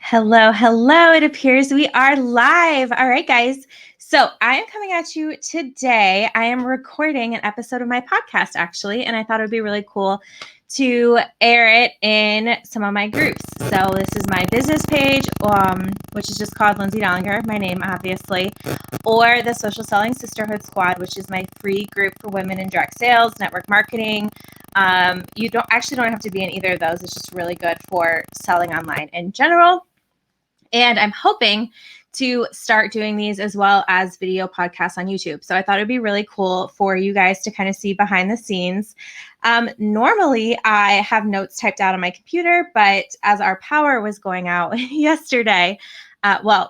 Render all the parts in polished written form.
Hello, hello. It appears we are live. All right, guys. So I am coming at you today. I am recording an episode of my podcast, actually, and I thought it would be really cool to air it in some of my groups. So this is my business page, which is just called Lindsay Dollinger, my name, obviously, or the Social Selling Sisterhood Squad, which is my free group for women in direct sales, network marketing. You don't have to be in either of those. It's just really good for selling online in general. And I'm hoping to start doing these as well as video podcasts on YouTube. So I thought it'd be really cool for you guys to kind of see behind the scenes. Normally, I have notes typed out on my computer, but as our power was going out yesterday,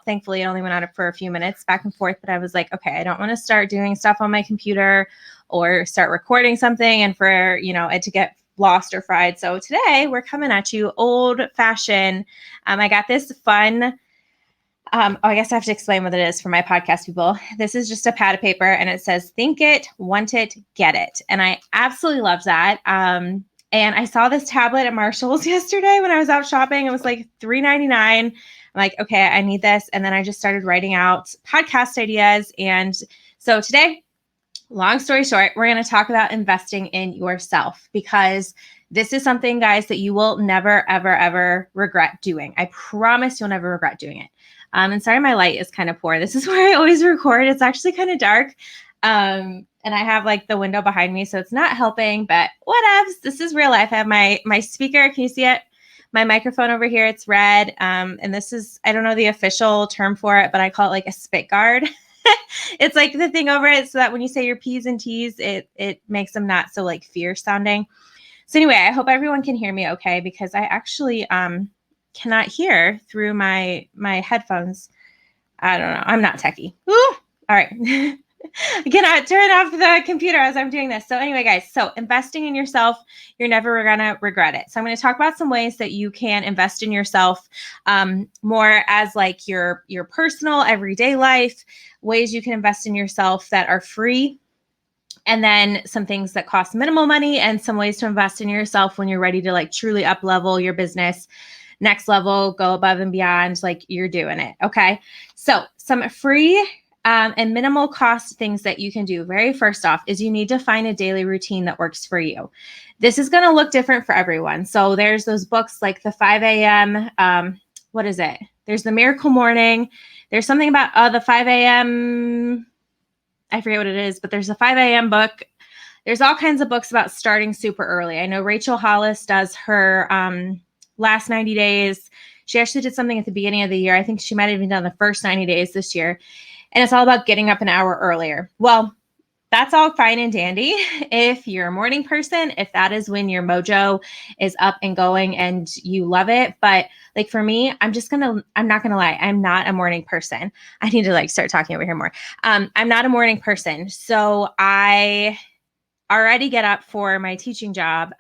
thankfully, it only went out for a few minutes back and forth, but I was like, okay, I don't want to start doing stuff on my computer or start recording something and for, it to get lost or fried. So today we're coming at you old fashioned. I got this fun. I guess I have to explain what it is for my podcast people. This is just a pad of paper and it says, think it, want it, get it. And I absolutely love that. And I saw this tablet at Marshall's yesterday when I was out shopping. It was like $3.99. I'm like, okay, I need this. And then I just started writing out podcast ideas. And so today, long story short, we're going to talk about investing in yourself because this is something, guys, that you will never, ever, ever regret doing. I promise you'll never regret doing it. And sorry, my light is kind of poor. This is where I always record. It's actually kind of dark. And I have like the window behind me, so it's not helping, but whatevs. This is real life. I have my speaker. Can you see it? My microphone over here, it's red. And this is, I don't know the official term for it, but I call it like a spit guard. It's like the thing over it so that when you say your P's and T's, it makes them not so like fierce sounding. So anyway, I hope everyone can hear me okay, because I actually cannot hear through my headphones. I don't know. I'm not techie. Ooh. All right. I cannot turn off the computer as I'm doing this. So anyway, guys, so investing in yourself, you're never going to regret it. So I'm going to talk about some ways that you can invest in yourself more as like your personal everyday life, ways you can invest in yourself that are free, and then some things that cost minimal money and some ways to invest in yourself when you're ready to like truly up level your business, next level, go above and beyond, like you're doing it. Okay. So some free and minimal cost things that you can do. Very first off is you need to find a daily routine that works for you. This is going to look different for everyone. So there's those books like the 5 a.m. What is it? There's the Miracle Morning. There's something about the 5 a.m. I forget what it is, but there's a 5 a.m. book. There's all kinds of books about starting super early. I know Rachel Hollis does her last 90 days. She actually did something at the beginning of the year. I think she might have even done the first 90 days this year. And it's all about getting up an hour earlier. Well, that's all fine and dandy if you're a morning person, if that is when your mojo is up and going and you love it. But like for me, I'm not going to lie. I'm not a morning person. I need to like start talking over here more. I'm not a morning person. So I already get up for my teaching job,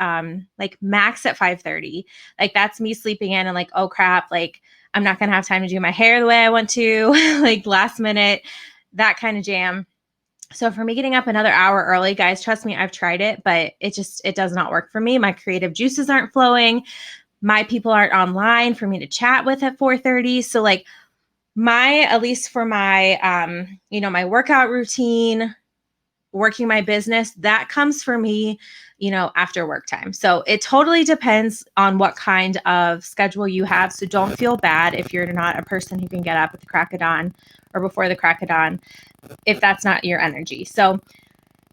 like max at 5:30. Like that's me sleeping in and like, oh crap, like I'm not going to have time to do my hair the way I want to, like last minute, that kind of jam. So for me getting up another hour early, guys, trust me, I've tried it, but it does not work for me. My creative juices aren't flowing. My people aren't online for me to chat with at 4:30. So like at least for my, my workout routine, working my business, that comes for me, after work time. So it totally depends on what kind of schedule you have. So don't feel bad if you're not a person who can get up at the crack of dawn or before the crack of dawn, if that's not your energy. So,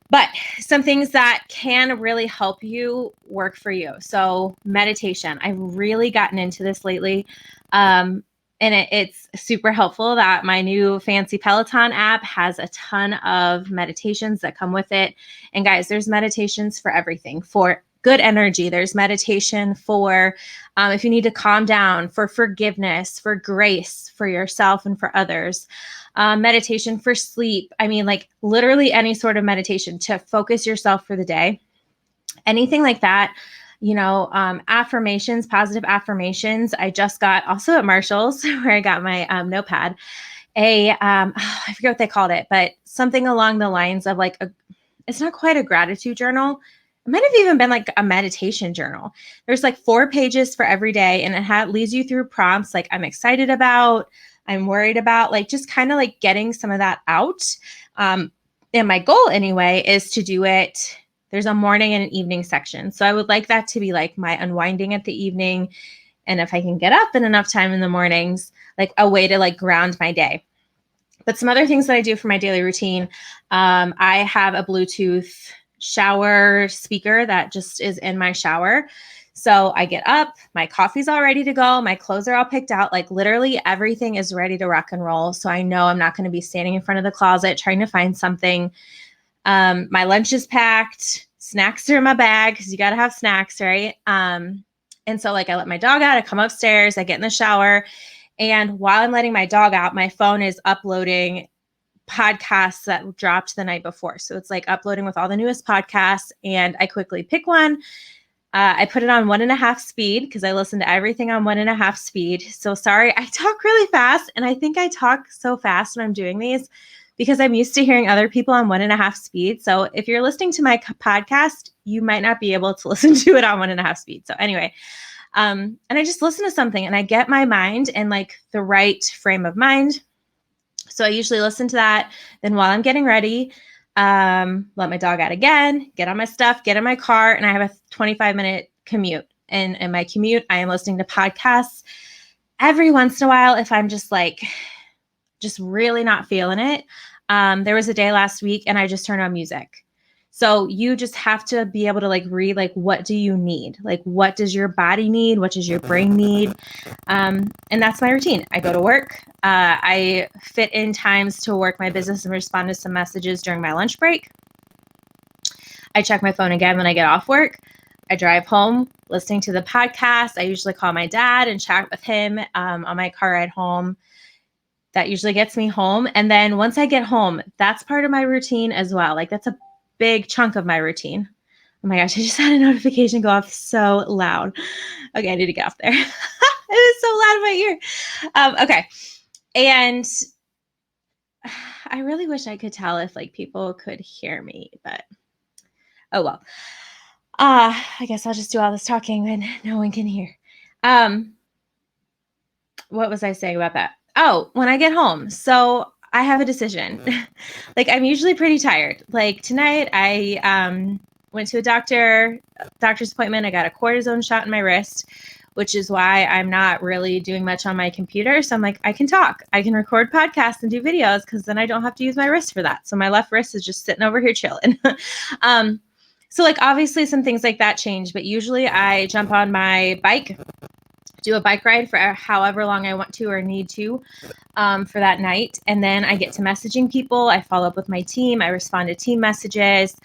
but some things that can really help you work for you. So meditation, I've really gotten into this lately. And it's super helpful that my new fancy Peloton app has a ton of meditations that come with it. And guys, there's meditations for everything. For good energy, there's meditation for if you need to calm down, for forgiveness, for grace, for yourself and for others. Meditation for sleep. I mean, like literally any sort of meditation to focus yourself for the day. Anything like that. Affirmations, positive affirmations. I just got also at Marshall's where I got my notepad, I forget what they called it, but something along the lines of like it's not quite a gratitude journal. it might have even been like a meditation journal. There's like 4 pages for every day, and it leads you through prompts like I'm excited about, I'm worried about, like just kind of like getting some of that out. And my goal anyway is to do it. There's a morning and an evening section. So I would like that to be like my unwinding at the evening. And if I can get up in enough time in the mornings, like a way to like ground my day. But some other things that I do for my daily routine, I have a Bluetooth shower speaker that just is in my shower. So I get up, my coffee's all ready to go, my clothes are all picked out, like literally everything is ready to rock and roll. So I know I'm not going to be standing in front of the closet trying to find something. My lunch is packed, snacks are in my bag because you got to have snacks, right? And so like I let my dog out, I come upstairs, I get in the shower. And while I'm letting my dog out, my phone is uploading podcasts that dropped the night before. So it's like uploading with all the newest podcasts. And I quickly pick one. I put it on 1.5 speed because I listen to everything on 1.5 speed. So sorry, I talk really fast. And I think I talk so fast when I'm doing these because I'm used to hearing other people on 1.5 speed. So if you're listening to my podcast, you might not be able to listen to it on 1.5 speed. So anyway, and I just listen to something and I get my mind in like the right frame of mind. So I usually listen to that. Then while I'm getting ready, let my dog out again, get on my stuff, get in my car, and I have a 25-minute commute. And in my commute, I am listening to podcasts every once in a while if I'm just like, just really not feeling it. There was a day last week and I just turned on music. So you just have to be able to like read, like, what do you need? Like, what does your body need? What does your brain need? And that's my routine. I go to work. I fit in times to work my business and respond to some messages during my lunch break. I check my phone again when I get off work. I drive home listening to the podcast. I usually call my dad and chat with him on my car ride home. That usually gets me home. And then once I get home, that's part of my routine as well. Like that's a big chunk of my routine. Oh my gosh, I just had a notification go off so loud. Okay, I need to get off there. It was so loud in my ear. Okay. And I really wish I could tell if like people could hear me, but oh well. I guess I'll just do all this talking when no one can hear. What was I saying about that? Oh, when I get home. So I have a decision. Like I'm usually pretty tired. Like tonight I went to a doctor's appointment. I got a cortisone shot in my wrist, which is why I'm not really doing much on my computer. So I'm like, I can talk. I can record podcasts and do videos because then I don't have to use my wrist for that. So my left wrist is just sitting over here chilling. So like obviously some things like that change, but usually I jump on my bike, do a bike ride for however long I want to or need to for that night. And then I get to messaging people. I follow up with my team. I respond to team messages.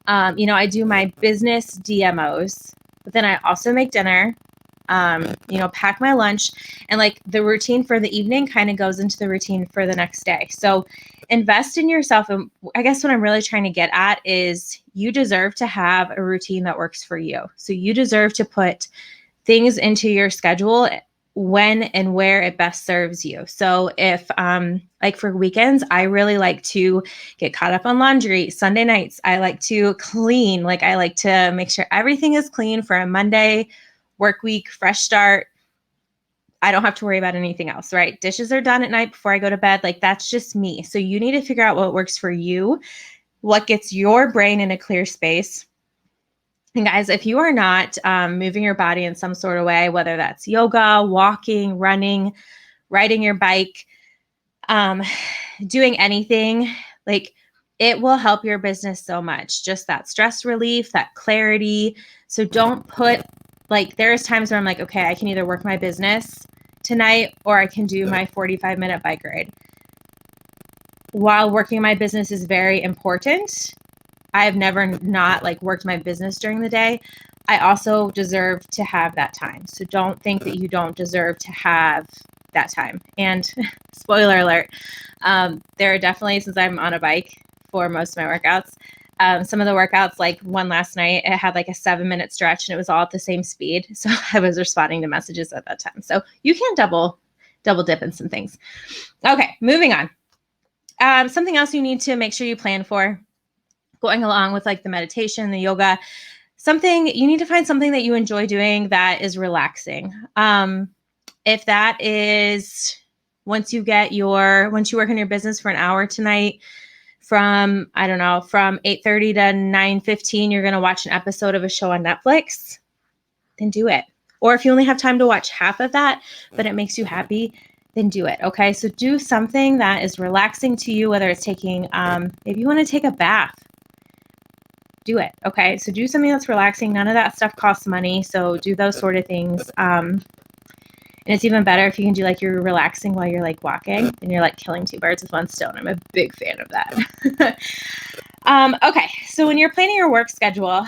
I do my business DMOs, but then I also make dinner, pack my lunch, and like the routine for the evening kind of goes into the routine for the next day. So invest in yourself. And I guess what I'm really trying to get at is you deserve to have a routine that works for you. So you deserve to put things into your schedule when and where it best serves you. So if like for weekends, I really like to get caught up on laundry. Sunday nights, I like to clean. Like I like to make sure everything is clean for a Monday work week, fresh start. I don't have to worry about anything else, right? Dishes are done at night before I go to bed. Like that's just me. So you need to figure out what works for you, what gets your brain in a clear space. And guys, if you are not moving your body in some sort of way, whether that's yoga, walking, running, riding your bike, doing anything, like it will help your business so much. Just that stress relief, that clarity. So don't put like, there's times where I'm like, okay, I can either work my business tonight or I can do my 45-minute bike ride. While working my business is very important, I have never not like worked my business during the day. I also deserve to have that time. So don't think that you don't deserve to have that time. And spoiler alert, there are definitely, since I'm on a bike for most of my workouts, some of the workouts, like one last night, it had like a 7-minute stretch and it was all at the same speed. So I was responding to messages at that time. So you can double dip in some things. Okay, moving on. Something else you need to make sure you plan for, going along with like the meditation, the yoga, you need to find something that you enjoy doing that is relaxing. If that is once you work in your business for an hour tonight, from 8:30 to 9:15, you're going to watch an episode of a show on Netflix, then do it. Or if you only have time to watch half of that, but it makes you happy, then do it. Okay. So do something that is relaxing to you, whether it's taking, if you want to take a bath, do it. Okay. So do something that's relaxing. None of that stuff costs money. So do those sort of things. And it's even better if you can do like you're relaxing while you're like walking and you're like killing two birds with one stone. I'm a big fan of that. Okay. So when you're planning your work schedule,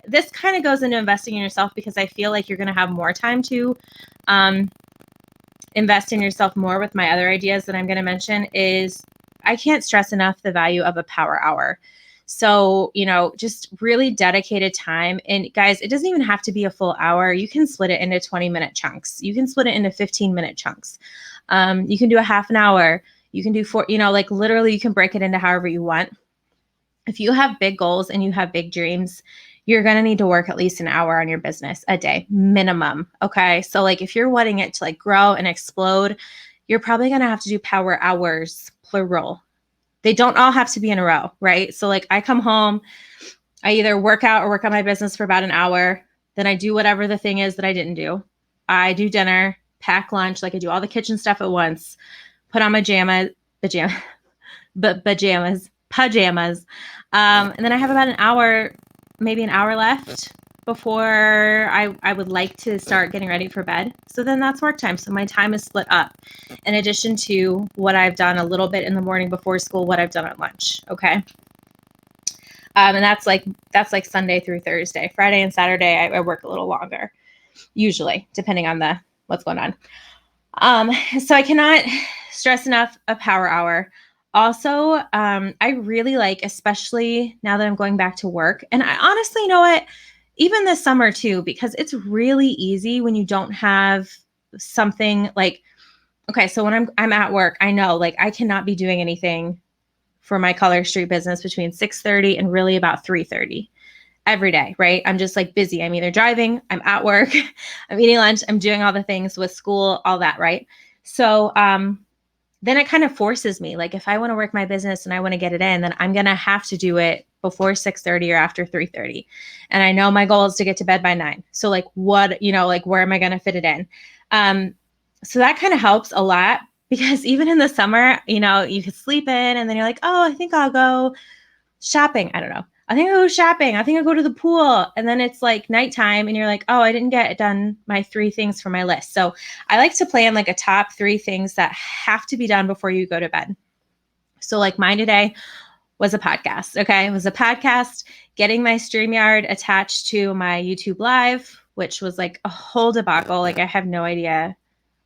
this kind of goes into investing in yourself, because I feel like you're going to have more time to invest in yourself more with my other ideas that I'm going to mention. Is I can't stress enough the value of a power hour. So, just really dedicated time. And guys, it doesn't even have to be a full hour. You can split it into 20-minute chunks. You can split it into 15-minute chunks. You can do a half an hour. You can do literally you can break it into however you want. If you have big goals and you have big dreams, you're going to need to work at least an hour on your business a day, minimum. Okay. So like if you're wanting it to like grow and explode, you're probably going to have to do power hours, plural. They don't all have to be in a row, right? So like I come home, I either work out or work on my business for about an hour. Then I do whatever the thing is that I didn't do. I do dinner, pack lunch, like I do all the kitchen stuff at once, put on pajamas. And then I have about an hour, maybe an hour left before I would like to start getting ready for bed. So then that's work time. So my time is split up in addition to what I've done a little bit in the morning before school, what I've done at lunch. Okay. And that's like Sunday through Thursday. Friday and Saturday, I work a little longer, usually, depending on what's going on. So I cannot stress enough a power hour. Also, I really like, especially now that I'm going back to work, and I honestly, you know what, even this summer too, because it's really easy when you don't have something like, okay, so when I'm at work, I know like I cannot be doing anything for my Color Street business between 6:30 and really about 3:30 every day, right? I'm just like busy. I'm either driving, I'm at work, I'm eating lunch, I'm doing all the things with school, all that, right? So, then it kind of forces me, like if I want to work my business and I want to get it in, then I'm going to have to do it before 6:30 or after 3:30. And I know my goal is to get to bed by 9. So like where am I going to fit it in? So that kind of helps a lot, because even in the summer, you could sleep in and then you're like, oh, I think I'll go shopping. I don't know. I think I'll go shopping. I think I'll go to the pool. And then it's like nighttime and you're like, oh, I didn't get done my 3 things for my list. So I like to plan like a top 3 things that have to be done before you go to bed. So like mine today was a podcast. Okay. It was a podcast, getting my StreamYard attached to my YouTube Live, which was like a whole debacle. Like I have no idea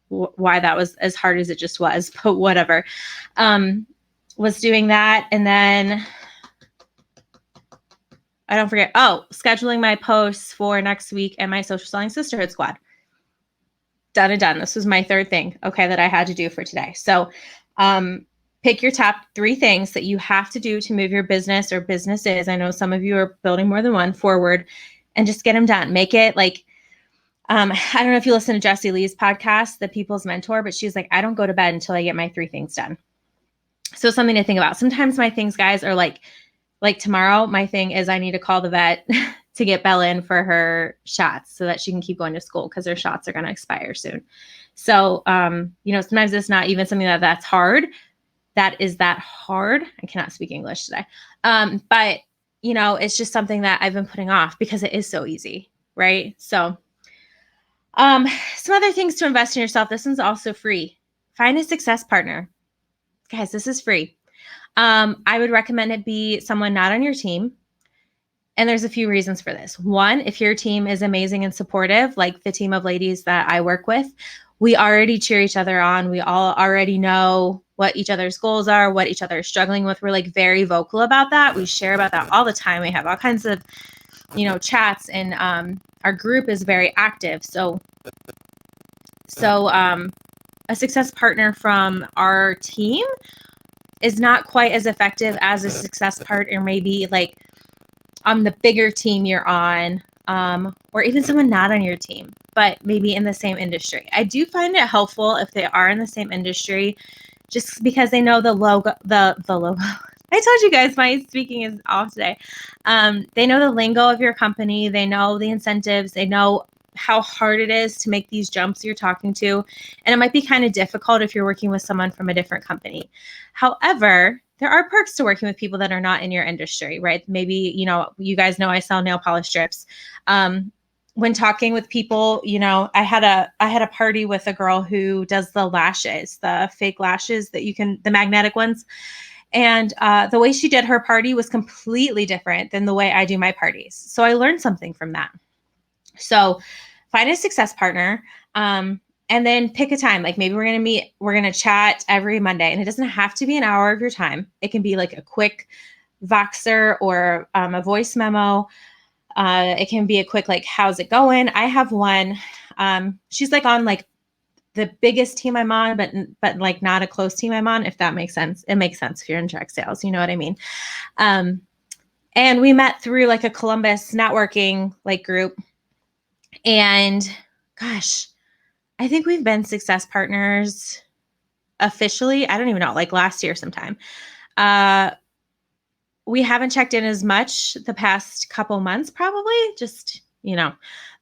why that was as hard as it just was, but whatever. Was doing that. And then I don't forget. Oh, scheduling my posts for next week and my Social Selling Sisterhood Squad. Done and done. This was my 3rd thing, okay, that I had to do for today. So pick your top 3 things that you have to do to move your business or businesses. I know some of you are building more than one forward, and just get them done. Make it like, I don't know if you listen to Jessie Lee's podcast, The People's Mentor, but she's like, I don't go to bed until I get my 3 things done. So something to think about. Sometimes my things, guys, are like tomorrow, my thing is I need to call the vet to get Bella in for her shots so that she can keep going to school, because her shots are going to expire soon. So, sometimes it's not even something that's hard. That is that hard. I cannot speak English today. But, it's just something that I've been putting off because it is so easy, right? So, some other things to invest in yourself. This one's also free. Find a success partner. Guys, this is free. I would recommend it be someone not on your team. And there's a few reasons for this. One, if your team is amazing and supportive, like the team of ladies that I work with, we already cheer each other on. We all already know what each other's goals are, what each other is struggling with. We're like very vocal about that. We share about that all the time. We have all kinds of, chats, and our group is very active. So a success partner from our team is not quite as effective as a success partner maybe like on the bigger team you're on, or even someone not on your team, but maybe in the same industry. I do find it helpful if they are in the same industry, just because they know the logo. I told you guys my speaking is off today. They know the lingo of your company. They know the incentives. They know how hard it is to make these jumps you're talking to. And it might be kind of difficult if you're working with someone from a different company. However, there are perks to working with people that are not in your industry, right? Maybe, you guys know I sell nail polish strips. When talking with people, I had a party with a girl who does the lashes, the fake lashes the magnetic ones. And the way she did her party was completely different than the way I do my parties. So I learned something from that. So find a success partner, and then pick a time. Like maybe we're going to meet, we're going to chat every Monday, and it doesn't have to be an hour of your time. It can be like a quick Voxer or a voice memo. It can be a quick, like, how's it going? I have one. She's like on like the biggest team I'm on, but like not a close team I'm on, if that makes sense. It makes sense if you're in direct sales, you know what I mean? And we met through like a Columbus networking like group. And gosh, I think we've been success partners officially. I don't even know, like last year sometime. We haven't checked in as much the past couple months, probably just,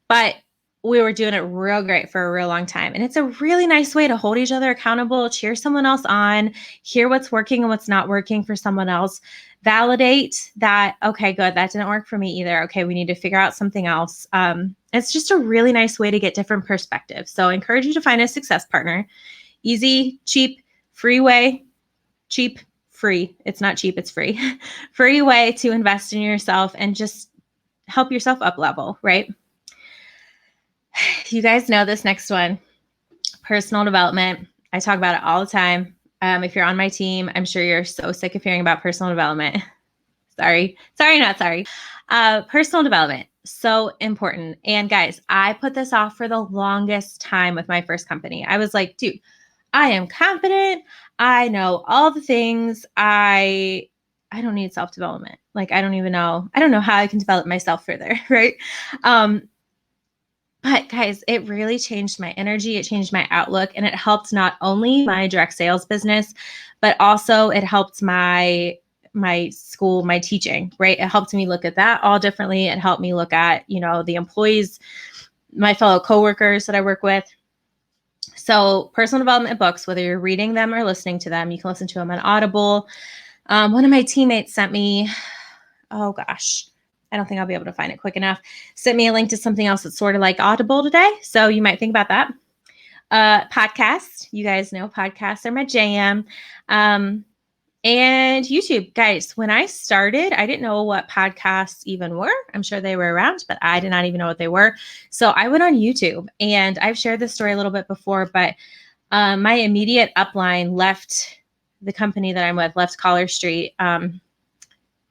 but we were doing it real great for a real long time. And it's a really nice way to hold each other accountable, cheer someone else on, hear what's working and what's not working for someone else, validate that, okay, good, that didn't work for me either. Okay, we need to figure out something else. It's just a really nice way to get different perspectives. So I encourage you to find a success partner. Easy, cheap, free way, cheap, free. It's not cheap, it's free. Free way to invest in yourself and just help yourself up level, right? You guys know this next one, personal development. I talk about it all the time. If you're on my team, I'm sure you're so sick of hearing about personal development. Sorry, not sorry. Personal development, so important. And guys, I put this off for the longest time with my first company. I was like, dude, I am confident. I know all the things. I don't need self-development. Like, I don't know how I can develop myself further, right? But guys, it really changed my energy. It changed my outlook, and it helped not only my direct sales business, but also it helped my school, my teaching, right? It helped me look at that all differently. It helped me look at, the employees, my fellow coworkers that I work with. So personal development books, whether you're reading them or listening to them, you can listen to them on Audible. One of my teammates sent me, oh gosh, I don't think I'll be able to find it quick enough, sent me a link to something else that's sort of like Audible today. So you might think about that. Podcast, you guys know podcasts are my jam. And YouTube. Guys, when I started, I didn't know what podcasts even were. I'm sure they were around, but I did not even know what they were. So I went on YouTube, and I've shared this story a little bit before, but my immediate upline left the company that I'm with, left Collar Street,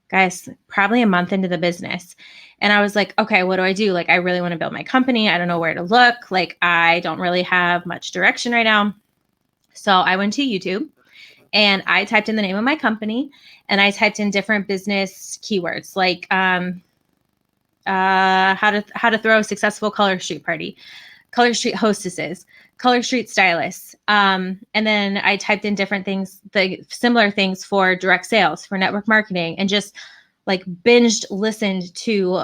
guys, probably a month into the business. And I was like, okay, what do I do? Like, I really want to build my company. I don't know where to look. Like, I don't really have much direction right now. So I went to YouTube. And I typed in the name of my company, and I typed in different business keywords like how to throw a successful Color Street party, Color Street hostesses, Color Street stylists. And then I typed in different things, the similar things for direct sales, for network marketing, and just like binged listened to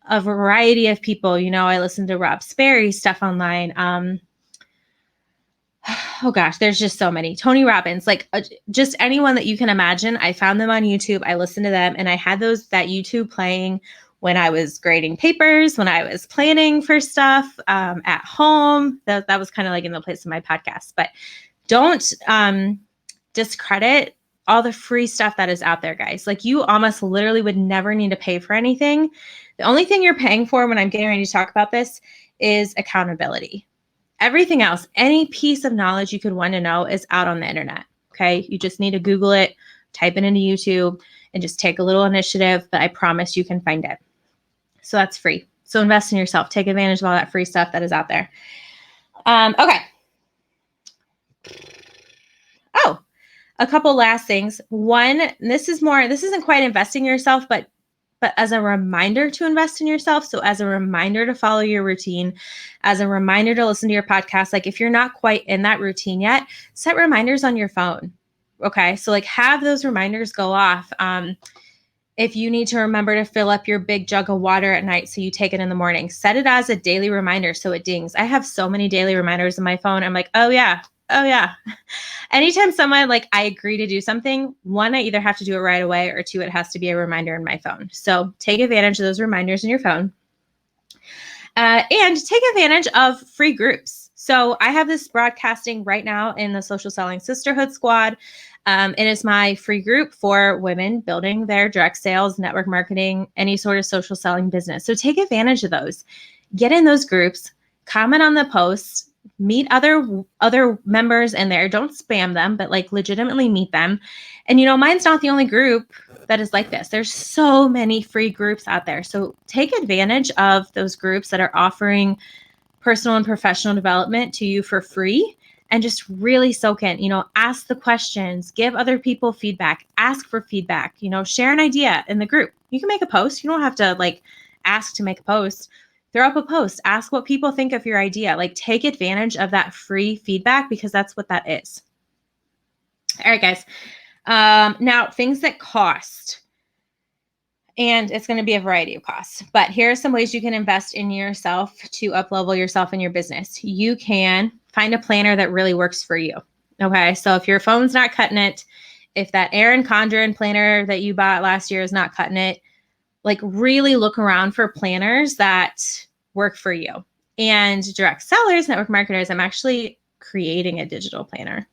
a variety of people. I listened to Rob Sperry's stuff online. Oh gosh, there's just so many. Tony Robbins, like just anyone that you can imagine. I found them on YouTube. I listened to them, and I had that YouTube playing when I was grading papers, when I was planning for stuff at home. That was kind of like in the place of my podcast. But don't discredit all the free stuff that is out there, guys. Like, you almost literally would never need to pay for anything. The only thing you're paying for, when I'm getting ready to talk about this, is accountability. Everything else, any piece of knowledge you could want to know, is out on the internet. Okay. You just need to Google it, type it into YouTube, and just take a little initiative, but I promise you can find it. So that's free. So invest in yourself. Take advantage of all that free stuff that is out there. Okay. A couple last things. One, this isn't quite investing in yourself, but but as a reminder to invest in yourself. So as a reminder to follow your routine, as a reminder to listen to your podcast. Like if you're not quite in that routine yet, set reminders on your phone. Okay. So like have those reminders go off. If you need to remember to fill up your big jug of water at night, so you take it in the morning, set it as a daily reminder so it dings. I have so many daily reminders on my phone. I'm like, oh yeah. Anytime someone like I agree to do something, one, I either have to do it right away, or two, it has to be a reminder in my phone. So take advantage of those reminders in your phone. And take advantage of free groups. So I have this broadcasting right now in the Social Selling Sisterhood Squad. It is my free group for women building their direct sales, network marketing, any sort of social selling business. So take advantage of those. Get in those groups, comment on the posts, meet other members in there. Don't spam them, but like legitimately meet them. And mine's not the only group that is like this. There's so many free groups out there. So take advantage of those groups that are offering personal and professional development to you for free, and just really soak in, ask the questions, give other people feedback, ask for feedback, share an idea in the group. You can make a post. You don't have to like ask to make a post. Throw up a post, ask what people think of your idea. Like take advantage of that free feedback, because that's what that is. All right, guys. Now things that cost. And it's going to be a variety of costs. But here are some ways you can invest in yourself to up-level yourself in your business. You can find a planner that really works for you. Okay. So if your phone's not cutting it, if that Erin Condren planner that you bought last year is not cutting it, like really look around for planners that work for you. And direct sellers, network marketers, I'm actually creating a digital planner.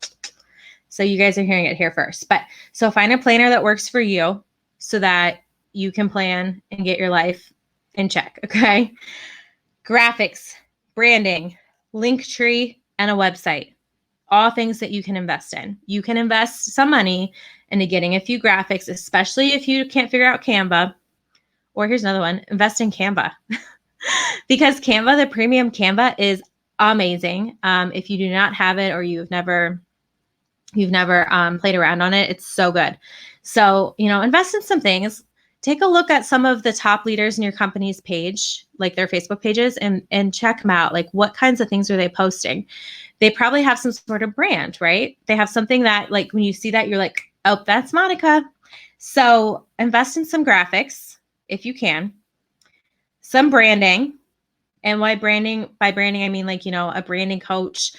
So you guys are hearing it here first. But so find a planner that works for you so that you can plan and get your life in check. Okay. Graphics, branding, Linktree, and a website. All things that you can invest in. You can invest some money into getting a few graphics, especially if you can't figure out Canva. Or here's another one, invest in Canva. Because Canva, the premium Canva, is amazing. If you do not have it, or you've never played around on it, it's so good. So, invest in some things. Take a look at some of the top leaders in your company's page, like their Facebook pages, and check them out. Like what kinds of things are they posting? They probably have some sort of brand, right? They have something that like when you see that, you're like, oh, that's Monica. So invest in some graphics if you can, some branding. And by branding, I mean like, a branding coach.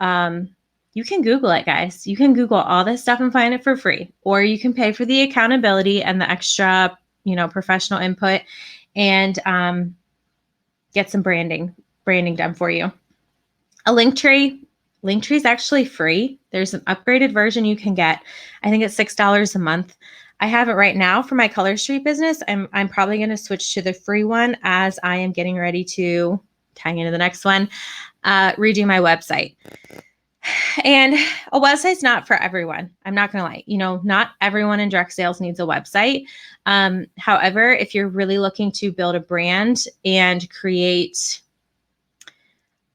You can Google it, guys. You can Google all this stuff and find it for free, or you can pay for the accountability and the extra, professional input, and get some branding done for you. A Linktree is actually free. There's an upgraded version you can get. I think it's $6 a month. I have it right now for my Color Street business. I'm probably going to switch to the free one as I am getting ready to, tying into the next one, redo my website. And a website's not for everyone. I'm not going to lie. Not everyone in direct sales needs a website. However, if you're really looking to build a brand and create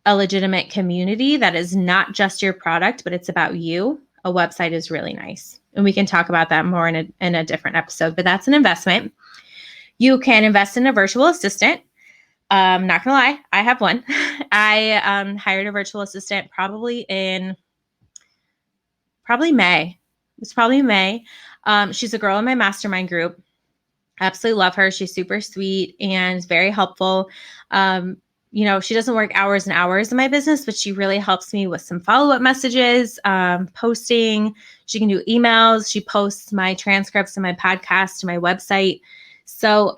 a legitimate community that is not just your product, but it's about you, a website is really nice. And we can talk about that more in a different episode, but that's an investment. You can invest in a virtual assistant. Not gonna lie, I have one. I hired a virtual assistant probably May. It was probably May. She's a girl in my mastermind group. Absolutely love her. She's super sweet and very helpful. She doesn't work hours and hours in my business, but she really helps me with some follow-up messages, posting. She can do emails. She posts my transcripts and my podcast to my website. So,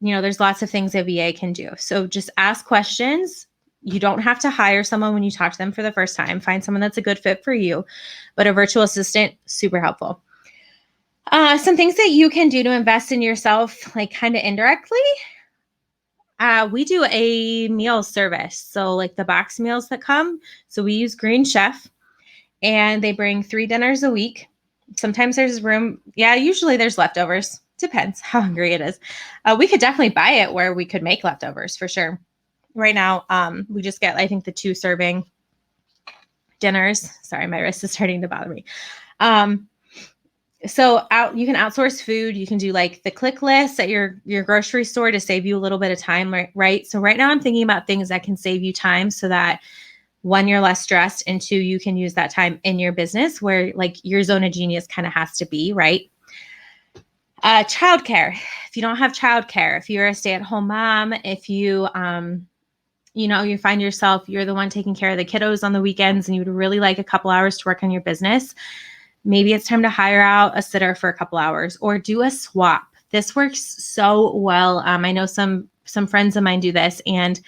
there's lots of things a VA can do. So just ask questions. You don't have to hire someone when you talk to them for the first time. Find someone that's a good fit for you. But a virtual assistant, super helpful. Some things that you can do to invest in yourself, like kind of indirectly. We do a meal service. So like the box meals that come. So we use Green Chef, and they bring 3 dinners a week. Sometimes there's room. Yeah, usually there's leftovers. Depends how hungry it is. We could definitely buy it where we could make leftovers for sure. Right now, we just get, I think, the 2 serving dinners. Sorry, my wrist is starting to bother me. So you can outsource food. You can do like the click list at your grocery store to save you a little bit of time, right? So right now I'm thinking about things that can save you time so that one, you're less stressed, and two, you can use that time in your business where like your zone of genius kind of has to be, right? Childcare. If you don't have childcare, if you're a stay-at-home mom, if you you find yourself, you're the one taking care of the kiddos on the weekends and you would really like a couple hours to work on your business, maybe it's time to hire out a sitter for a couple hours or do a swap. This works so well. I know some friends of mine do this, and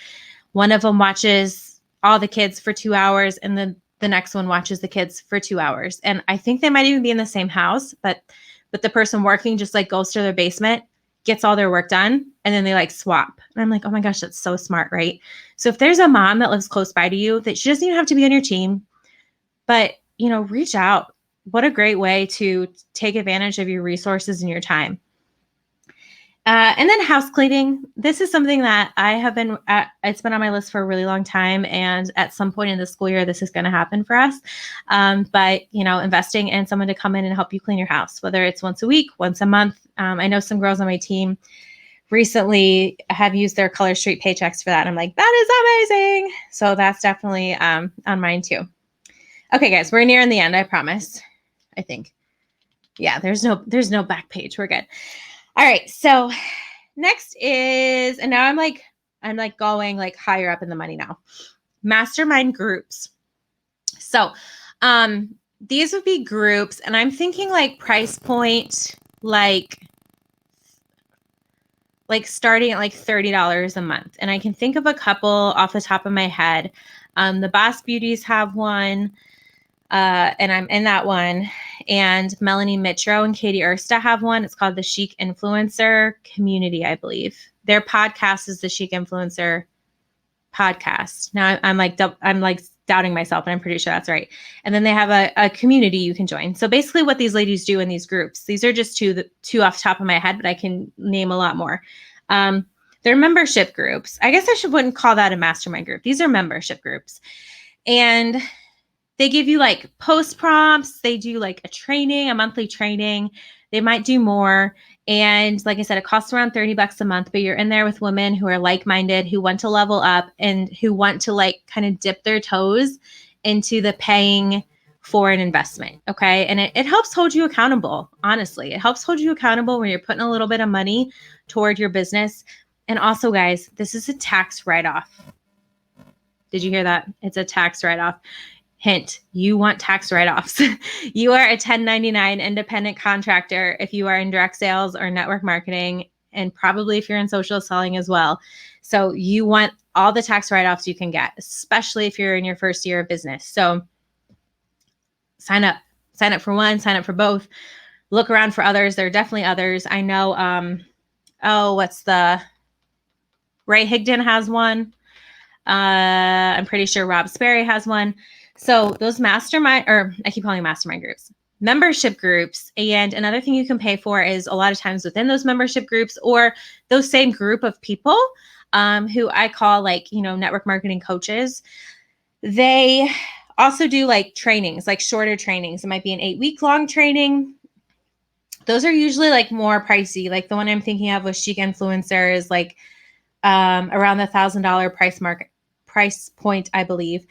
one of them watches all the kids for 2 hours and then the next one watches the kids for 2 hours. And I think they might even be in the same house, but the person working just like goes to their basement, gets all their work done, and then they like swap. And I'm like, oh my gosh, that's so smart, right? So if there's a mom that lives close by to you, that she doesn't even have to be on your team, but reach out. What a great way to take advantage of your resources and your time. And then house cleaning. This is something that I have been, it's been on my list for a really long time. And at some point in the school year, this is going to happen for us. But investing in someone to come in and help you clean your house, whether it's once a week, once a month. I know some girls on my team recently have used their Color Street paychecks for that. And I'm like, that is amazing. So that's definitely on mine too. Okay, guys, we're nearing the end. I promise. I think. Yeah, there's no back page. We're good. All right. So next is, and now I'm going like higher up in the money now. Mastermind groups. So these would be groups, and I'm thinking like price point, like starting at like $30 a month. And I can think of a couple off the top of my head. The Boss Beauties have one. And I'm in that one. And Melanie Mitro and Katie Ersta have one. It's called the Chic Influencer Community, I believe. Their podcast is the Chic Influencer Podcast. Now I'm like doubting myself, and I'm pretty sure that's right. And then they have a community you can join. So basically what these ladies do in these groups, these are just two off the top of my head, but I can name a lot more. They're membership wouldn't call that a mastermind group. These are membership groups. And they give you like post prompts. They do like a monthly training. They might do more. And like I said, it costs around $30 a month, but you're in there with women who are like-minded, who want to level up and who want to like kind of dip their toes into the paying for an investment. Okay. And it helps hold you accountable. Honestly, it helps hold you accountable when you're putting a little bit of money toward your business. And also, guys, this is a tax write-off. Did you hear that? It's a tax write-off. Hint, you want tax write-offs. You are a 1099 independent contractor if you are in direct sales or network marketing, and probably if you're in social selling as well. So you want all the tax write-offs you can get, especially if you're in your first year of business. So sign up for one, sign up for both. Look around for others. There are definitely others. I know, Ray Higdon has one. I'm pretty sure Rob Sperry has one. So those I keep calling them mastermind groups, membership groups. And another thing you can pay for is a lot of times within those membership groups or those same group of people who I call network marketing coaches. They also do like trainings, like shorter trainings. It might be an 8-week long training. Those are usually like more pricey. Like the one I'm thinking of with Chic Influencer is like around the $1,000 price point, I believe.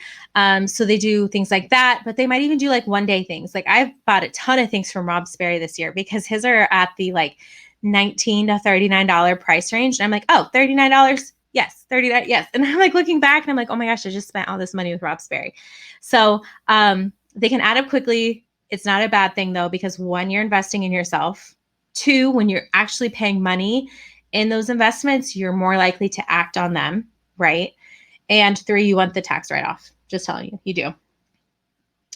So they do things like that, but they might even do like one-day things. Like I've bought a ton of things from Rob Sperry this year because his are at the like $19 to $39 price range. And I'm like, oh, $39? Yes. $39. Yes. And I'm like looking back and I'm like, oh my gosh, I just spent all this money with Rob Sperry. So they can add up quickly. It's not a bad thing though, because one, you're investing in yourself. Two, when you're actually paying money in those investments, you're more likely to act on them, right? And three, you want the tax write-off. Just telling you, you do.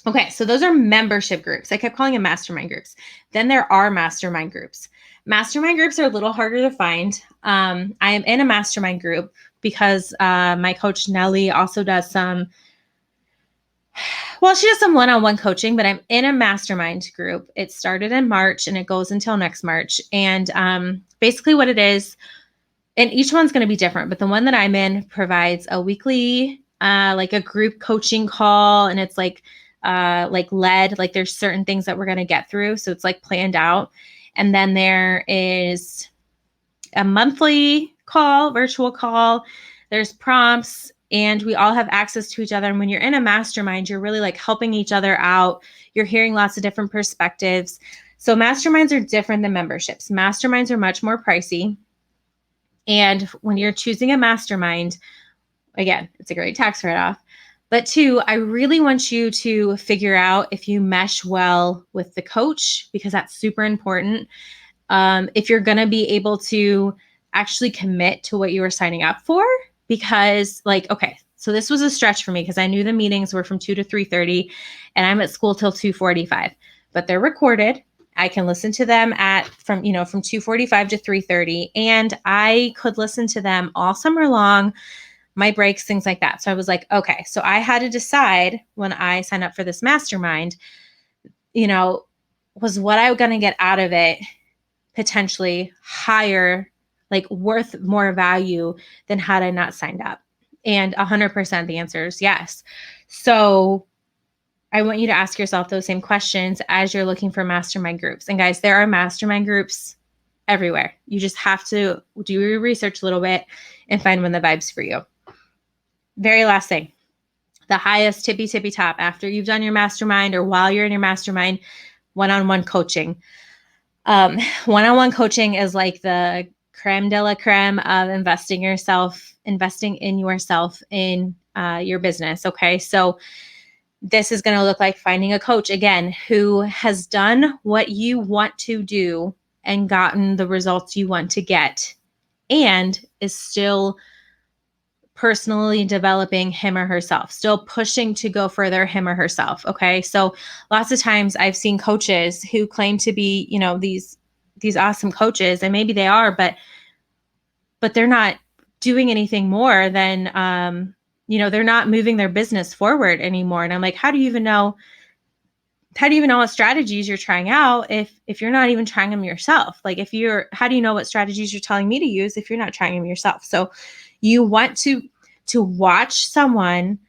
Okay, so those are membership groups. I kept calling them mastermind groups. Then there are mastermind groups. Mastermind groups are a little harder to find. I am in a mastermind group because my coach Nellie also does some, she does some one-on-one coaching, but I'm in a mastermind group. It started in March and it goes until next March. And basically what it is, and each one's going to be different, but the one that I'm in provides a weekly, like a group coaching call. And it's like like led, like there's certain things that we're going to get through. So it's like planned out. And then there is a monthly call, virtual call. There's prompts, and we all have access to each other. And when you're in a mastermind, you're really like helping each other out. You're hearing lots of different perspectives. So masterminds are different than memberships. Masterminds are much more pricey. And when you're choosing a mastermind, again, it's a great tax write-off. But two, I really want you to figure out if you mesh well with the coach, because that's super important. If you're going to be able to actually commit to what you were signing up for, because like, okay, so this was a stretch for me because I knew the meetings were from 2 to 3:30 and I'm at school till 2:45, but they're recorded. I can listen to them from 2:45 to 3:30, and I could listen to them all summer long, my breaks, things like that. So I was like, okay, so I had to decide when I signed up for this mastermind, was what I was going to get out of it potentially higher, like worth more value than had I not signed up? And 100% the answer is yes. So I want you to ask yourself those same questions as you're looking for mastermind groups. And guys, there are mastermind groups everywhere. You just have to do your research a little bit and find one that vibes for you. Very last thing, the highest tippy top after you've done your mastermind or while you're in your mastermind, one-on-one coaching. One-on-one coaching is like the creme de la creme of investing in yourself in your business. Okay. So this is going to look like finding a coach, again, who has done what you want to do and gotten the results you want to get, and is still personally developing him or herself, still pushing to go further him or herself. Okay. So lots of times I've seen coaches who claim to be, these awesome coaches, and maybe they are, but they're not doing anything more than, they're not moving their business forward anymore. And I'm like, how do you even know what strategies you're trying out if you're not even trying them yourself? Like how do you know what strategies you're telling me to use if you're not trying them yourself? So you want to watch someone,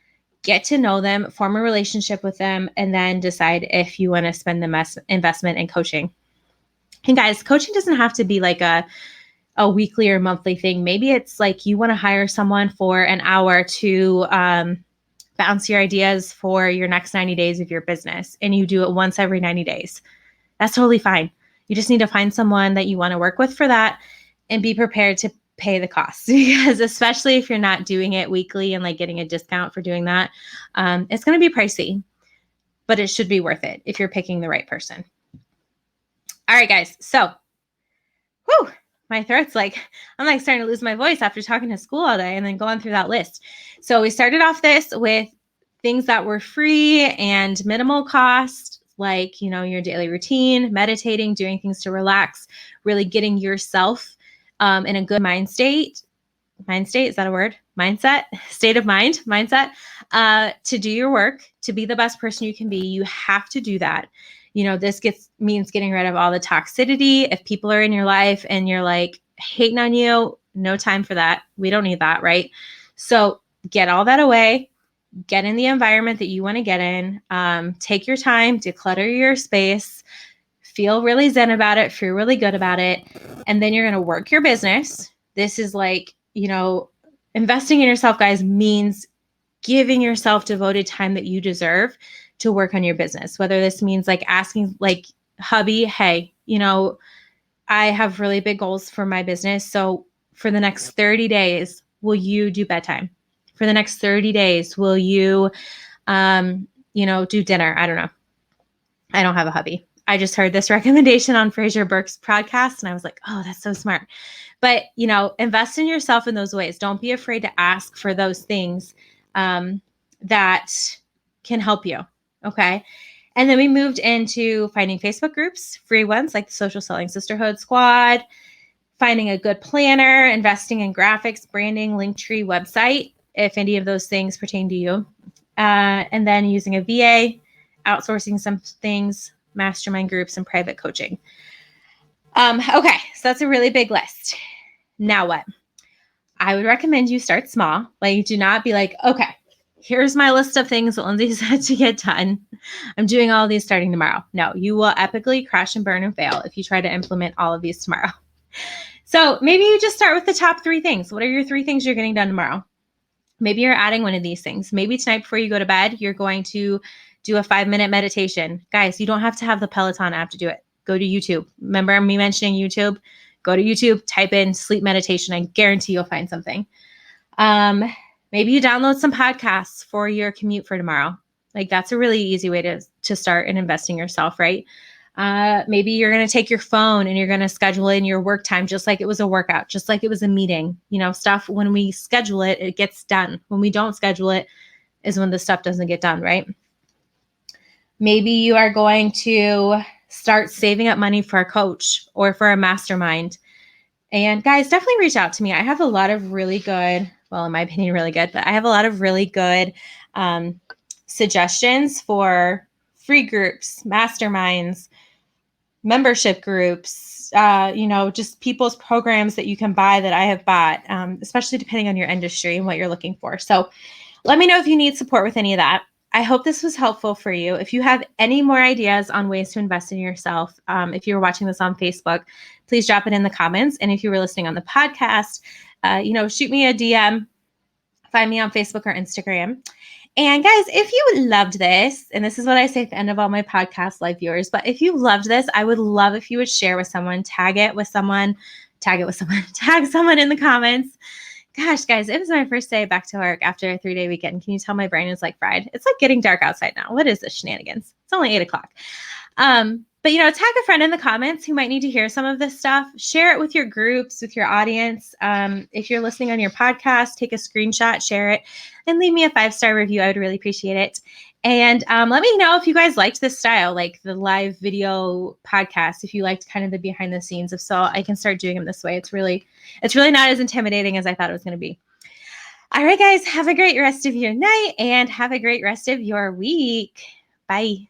get to know them, form a relationship with them, and then decide if you want to spend the investment in coaching. And guys, coaching doesn't have to be like a weekly or monthly thing. Maybe it's like you want to hire someone for an hour to bounce your ideas for your next 90 days of your business, and you do it once every 90 days. That's totally fine. You just need to find someone that you want to work with for that and be prepared to pay the cost, because especially if you're not doing it weekly and like getting a discount for doing that, it's going to be pricey, but it should be worth it if you're picking the right person. All right, guys. So, my throat's I'm like starting to lose my voice after talking to school all day and then going through that list. So we started off this with things that were free and minimal cost, like, your daily routine, meditating, doing things to relax, really getting yourself in a good mind state. Mind state, is that a word? Mindset, state of mind, mindset, to do your work, to be the best person you can be. You have to do that. This means getting rid of all the toxicity. If people are in your life and you're like hating on you, no time for that. We don't need that, right? So get all that away, get in the environment that you want to get in, take your time, declutter your space, feel really zen about it, feel really good about it. And then you're going to work your business. This is like, investing in yourself, guys, means giving yourself devoted time that you deserve to work on your business. Whether this means like asking like hubby, hey, I have really big goals for my business. So for the next 30 days, will you do bedtime? For the next 30 days, will you, do dinner? I don't know. I don't have a hubby. I just heard this recommendation on Fraser Burke's podcast, and I was like, oh, that's so smart. But, invest in yourself in those ways. Don't be afraid to ask for those things that can help you. Okay. And then we moved into finding Facebook groups, free ones like the Social Selling Sisterhood Squad, finding a good planner, investing in graphics, branding, Linktree, website, if any of those things pertain to you. And then using a VA, outsourcing some things, mastermind groups, and private coaching. Okay, so that's a really big list. Now what? I would recommend you start small. Like, do not be like, okay, here's my list of things that Lindsay said to get done. I'm doing all of these starting tomorrow. No, you will epically crash and burn and fail if you try to implement all of these tomorrow. So maybe you just start with the top 3 things. What are your 3 things you're getting done tomorrow? Maybe you're adding one of these things. Maybe tonight before you go to bed, you're going to do a 5-minute meditation. Guys, you don't have to have the Peloton app to do it. Go to YouTube. Remember me mentioning YouTube? Go to YouTube, type in sleep meditation. I guarantee you'll find something. Maybe you download some podcasts for your commute for tomorrow. Like that's a really easy way to start and invest in yourself, right? Maybe you're going to take your phone and you're going to schedule in your work time just like it was a workout, just like it was a meeting. Stuff, when we schedule it, it gets done. When we don't schedule it is when the stuff doesn't get done, right? Maybe you are going to start saving up money for a coach or for a mastermind. And guys, definitely reach out to me. I have a lot of really good, well, in my opinion, really good, but I have a lot of really good suggestions for free groups, masterminds, membership groups, just people's programs that you can buy that I have bought, especially depending on your industry and what you're looking for. So let me know if you need support with any of that. I hope this was helpful for you. If you have any more ideas on ways to invest in yourself, if you were watching this on Facebook, please drop it in the comments. And if you were listening on the podcast, shoot me a DM, find me on Facebook or Instagram. And guys, if you loved this, and this is what I say at the end of all my podcast live viewers, but if you loved this, I would love if you would share with someone, tag someone in the comments. Gosh, guys, it was my first day back to work after a 3-day weekend. Can you tell my brain is like fried? It's like getting dark outside now. What is this shenanigans? It's only 8 o'clock. But tag a friend in the comments who might need to hear some of this stuff. Share it with your groups, with your audience. If you're listening on your podcast, take a screenshot, share it, and leave me a 5-star review. I would really appreciate it. And let me know if you guys liked this style, like the live video podcast, if you liked kind of the behind the scenes. If so, I can start doing them this way. It's really not as intimidating as I thought it was going to be. All right, guys, have a great rest of your night and have a great rest of your week. Bye.